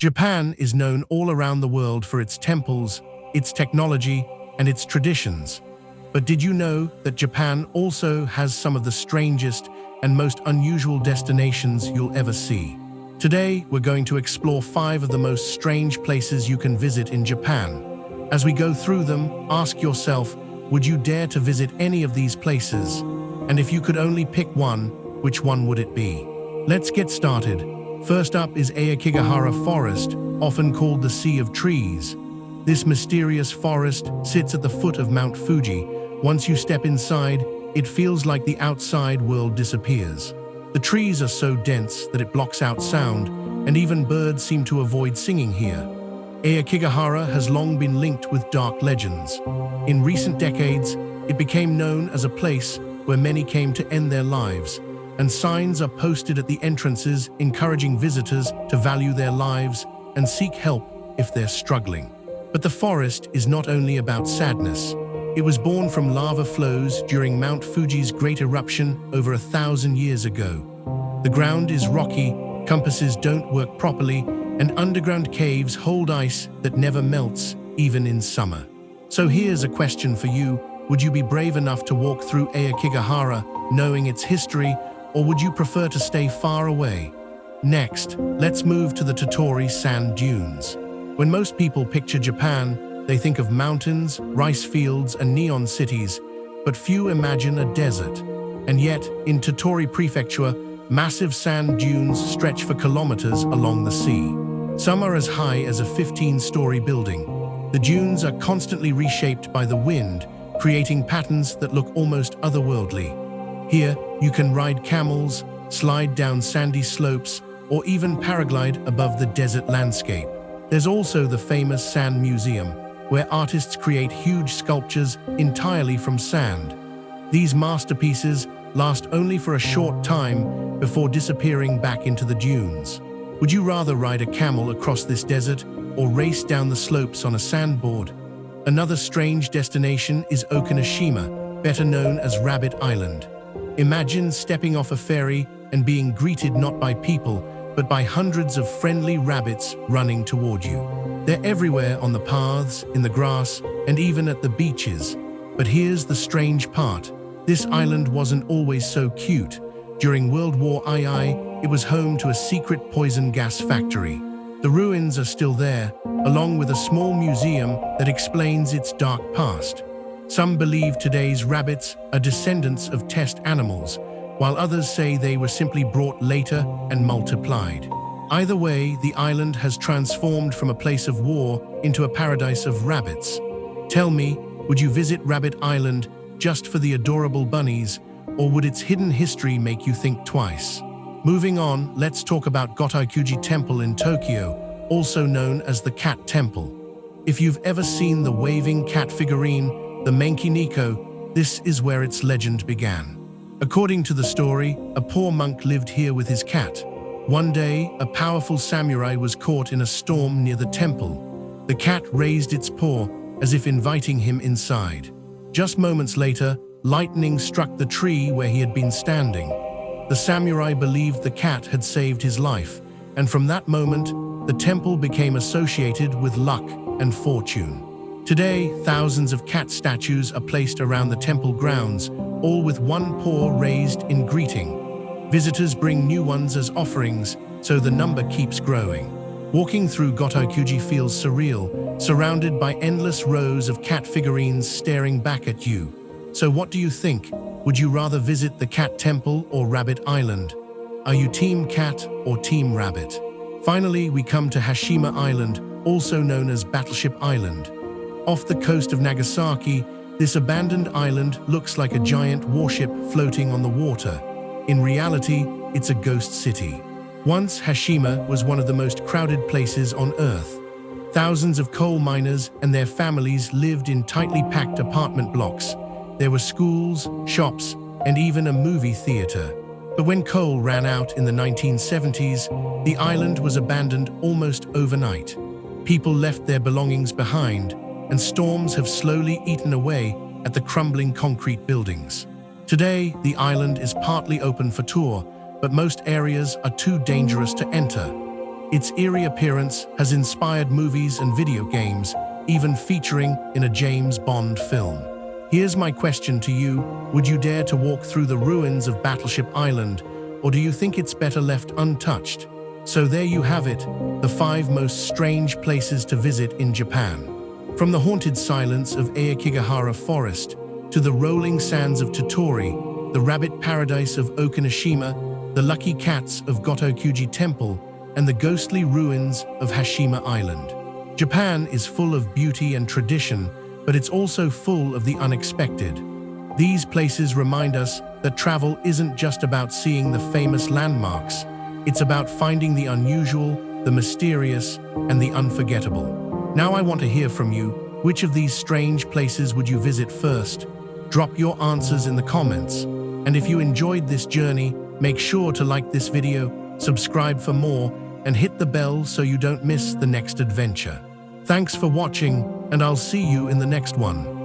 Japan is known all around the world for its temples, its technology, and its traditions. But did you know that Japan also has some of the strangest and most unusual destinations you'll ever see? Today, we're going to explore 5 of the most strange places you can visit in Japan. As we go through them, ask yourself, would you dare to visit any of these places? And if you could only pick one, which one would it be? Let's get started. First up is Aokigahara Forest, often called the Sea of Trees. This mysterious forest sits at the foot of Mount Fuji. Once you step inside, it feels like the outside world disappears. The trees are so dense that it blocks out sound, and even birds seem to avoid singing here. Aokigahara has long been linked with dark legends. In recent decades, it became known as a place where many came to end their lives, and signs are posted at the entrances encouraging visitors to value their lives and seek help if they're struggling. But the forest is not only about sadness. It was born from lava flows during Mount Fuji's great eruption over 1,000 years ago. The ground is rocky, compasses don't work properly, and underground caves hold ice that never melts, even in summer. So here's a question for you. Would you be brave enough to walk through Aokigahara, knowing its history, or would you prefer to stay far away? Next, let's move to the Tottori sand dunes. When most people picture Japan, they think of mountains, rice fields, and neon cities, but few imagine a desert. And yet, in Tottori Prefecture, massive sand dunes stretch for kilometers along the sea. Some are as high as a 15-story building. The dunes are constantly reshaped by the wind, creating patterns that look almost otherworldly. Here, you can ride camels, slide down sandy slopes, or even paraglide above the desert landscape. There's also the famous Sand Museum, where artists create huge sculptures entirely from sand. These masterpieces last only for a short time before disappearing back into the dunes. Would you rather ride a camel across this desert or race down the slopes on a sandboard? Another strange destination is Okinoshima, better known as Rabbit Island. Imagine stepping off a ferry and being greeted not by people, but by hundreds of friendly rabbits running toward you. They're everywhere on the paths, in the grass, and even at the beaches. But here's the strange part. This island wasn't always so cute. During World War II, it was home to a secret poison gas factory. The ruins are still there, along with a small museum that explains its dark past. Some believe today's rabbits are descendants of test animals, while others say they were simply brought later and multiplied. Either way, the island has transformed from a place of war into a paradise of rabbits. Tell me, would you visit Rabbit Island just for the adorable bunnies, or would its hidden history make you think twice? Moving on, let's talk about Gotokuji Temple in Tokyo, also known as the Cat Temple. If you've ever seen the waving cat figurine, the Menki-Niko, this is where its legend began. According to the story, a poor monk lived here with his cat. One day, a powerful samurai was caught in a storm near the temple. The cat raised its paw as if inviting him inside. Just moments later, lightning struck the tree where he had been standing. The samurai believed the cat had saved his life, and from that moment, the temple became associated with luck and fortune. Today, thousands of cat statues are placed around the temple grounds, all with one paw raised in greeting. Visitors bring new ones as offerings, so the number keeps growing. Walking through Gotokuji feels surreal, surrounded by endless rows of cat figurines staring back at you. So what do you think? Would you rather visit the Cat Temple or Rabbit Island? Are you Team Cat or Team Rabbit? Finally, we come to Hashima Island, also known as Battleship Island. Off the coast of Nagasaki, this abandoned island looks like a giant warship floating on the water. In reality, it's a ghost city. Once, Hashima was one of the most crowded places on Earth. Thousands of coal miners and their families lived in tightly packed apartment blocks. There were schools, shops, and even a movie theater. But when coal ran out in the 1970s, the island was abandoned almost overnight. People left their belongings behind, and storms have slowly eaten away at the crumbling concrete buildings. Today, the island is partly open for tour, but most areas are too dangerous to enter. Its eerie appearance has inspired movies and video games, even featuring in a James Bond film. Here's my question to you. Would you dare to walk through the ruins of Battleship Island, or do you think it's better left untouched? So there you have it, the 5 most strange places to visit in Japan. From the haunted silence of Aokigahara Forest to the rolling sands of Tottori, the rabbit paradise of Okinoshima, the lucky cats of Gotokuji Temple, and the ghostly ruins of Hashima Island. Japan is full of beauty and tradition, but it's also full of the unexpected. These places remind us that travel isn't just about seeing the famous landmarks. It's about finding the unusual, the mysterious, and the unforgettable. Now I want to hear from you. Which of these strange places would you visit first? Drop your answers in the comments. And if you enjoyed this journey, make sure to like this video, subscribe for more, and hit the bell so you don't miss the next adventure. Thanks for watching, and I'll see you in the next one.